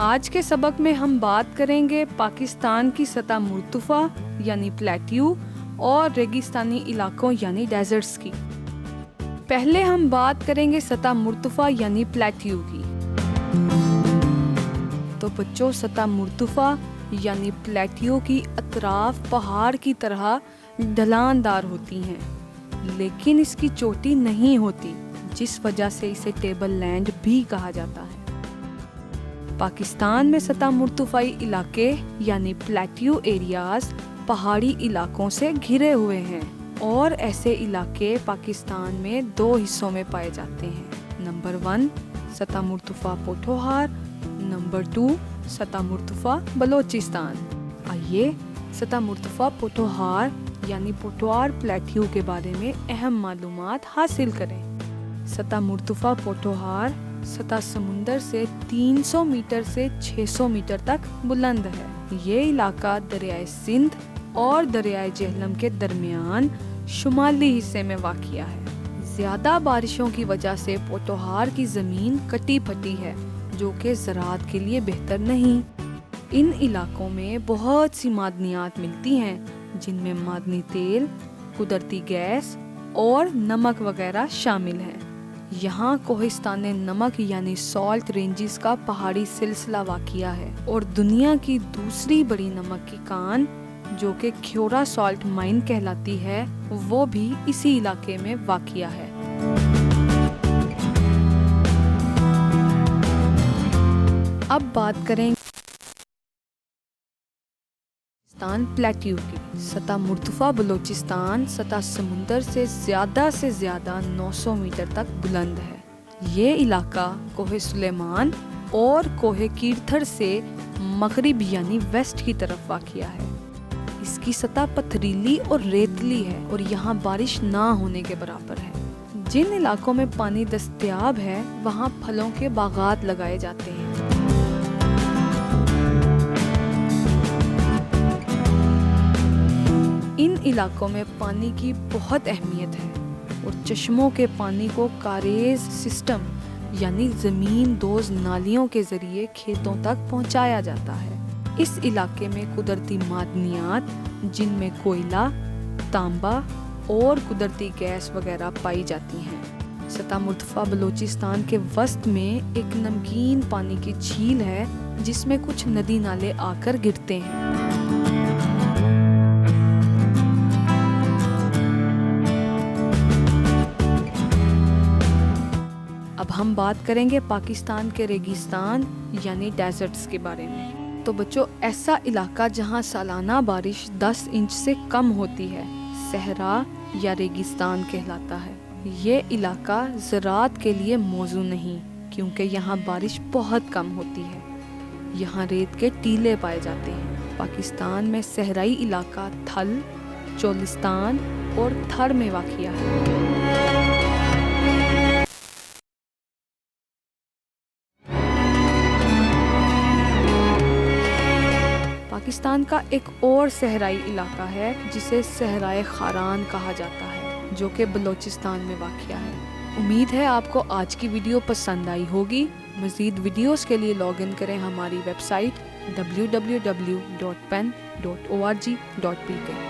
آج کے سبق میں ہم بات کریں گے پاکستان کی سطح مرتفع یعنی پلیٹیو اور ریگستانی علاقوں یعنی ڈیزرٹس کی۔ پہلے ہم بات کریں گے سطح مرتفع یعنی پلیٹیو کی۔ تو بچوں، سطح مرتفع یعنی پلیٹیو کی اطراف پہاڑ کی طرح ڈھلان دار ہوتی ہیں، لیکن اس کی چوٹی نہیں ہوتی، جس وجہ سے اسے ٹیبل لینڈ بھی کہا جاتا ہے۔ پاکستان میں سطح مرتفعی علاقے یعنی پلیٹیو ایریاز پہاڑی علاقوں سے گھرے ہوئے ہیں، اور ایسے علاقے پاکستان میں 2 حصوں میں پائے جاتے ہیں۔ نمبر 1 سطح مرتفع پوٹھوہار، نمبر 2 سطح مرتفع بلوچستان۔ آئیے سطح مرتفع پوٹھوہار یعنی پوٹھوہار پلیٹیو کے بارے میں اہم معلومات حاصل کریں۔ سطح مرتفع پوٹھوہار سطح سمندر سے 300 میٹر سے 600 میٹر تک بلند ہے۔ یہ علاقہ دریائے سندھ اور دریائے جہلم کے درمیان شمالی حصے میں واقع ہے۔ زیادہ بارشوں کی وجہ سے پوٹھوہار کی زمین کٹی پھٹی ہے، جو کہ زراعت کے لیے بہتر نہیں۔ ان علاقوں میں بہت سی معدنیات ملتی ہیں، جن میں معدنی تیل، قدرتی گیس اور نمک وغیرہ شامل ہیں۔ یہاں کوہستان نمک یعنی سالٹ رینجز کا پہاڑی سلسلہ واقع ہے، اور دنیا کی دوسری بڑی نمک کی کان جو کہ کھیورا سالٹ مائن کہلاتی ہے، وہ بھی اسی علاقے میں واقع ہے۔ اب بات کریں پلیٹیو کی۔ سطح مرتفع بلوچستان سطح سمندر سے زیادہ 900 میٹر تک بلند ہے۔ یہ علاقہ کوہ سلیمان اور کوہ کیرتھر سے مغرب یعنی ویسٹ کی طرف واقع ہے۔ اس کی سطح پتھریلی اور ریتلی ہے، اور یہاں بارش نہ ہونے کے برابر ہے۔ جن علاقوں میں پانی دستیاب ہے، وہاں پھلوں کے باغات لگائے جاتے ہیں۔ ان علاقوں میں پانی کی بہت اہمیت ہے، اور چشموں کے پانی کو کاریز سسٹم یعنی زمین دوز نالیوں کے ذریعے کھیتوں تک پہنچایا جاتا ہے۔ اس علاقے میں قدرتی معدنیات جن میں کوئلہ، تانبا اور قدرتی گیس وغیرہ پائی جاتی ہیں۔ سطح مرتفع بلوچستان کے وسط میں ایک نمکین پانی کی جھیل ہے، جس میں کچھ ندی نالے آ کر گرتے ہیں۔ اب ہم بات کریں گے پاکستان کے ریگستان یعنی ڈیزرٹس کے بارے میں۔ تو بچوں، ایسا علاقہ جہاں سالانہ بارش 10 انچ سے کم ہوتی ہے، صحرا یا ریگستان کہلاتا ہے۔ یہ علاقہ زراعت کے لیے موزوں نہیں، کیونکہ یہاں بارش بہت کم ہوتی ہے۔ یہاں ریت کے ٹیلے پائے جاتے ہیں۔ پاکستان میں صحرائی علاقہ تھل، چولستان اور تھر میں واقع ہے۔ پاکستان کا ایک اور صحرائی علاقہ ہے جسے صحرائے خاران کہا جاتا ہے، جو کہ بلوچستان میں واقع ہے۔ امید ہے آپ کو آج کی ویڈیو پسند آئی ہوگی۔ مزید ویڈیوز کے لیے لاگ ان کریں ہماری ویب سائٹ www.pen.org.pk